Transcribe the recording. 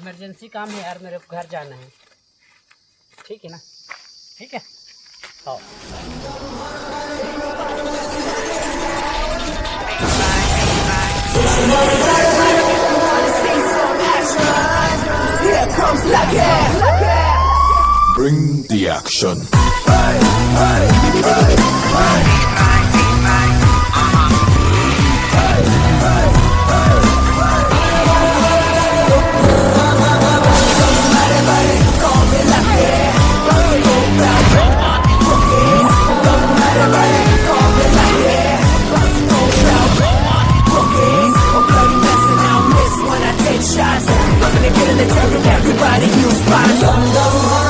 Emergency काम है यार, मेरे को घर जाना है। ठीक है ना? ठीक है, हाँ। Bring the action. Shots, I'm gonna get in the turret, everybody use my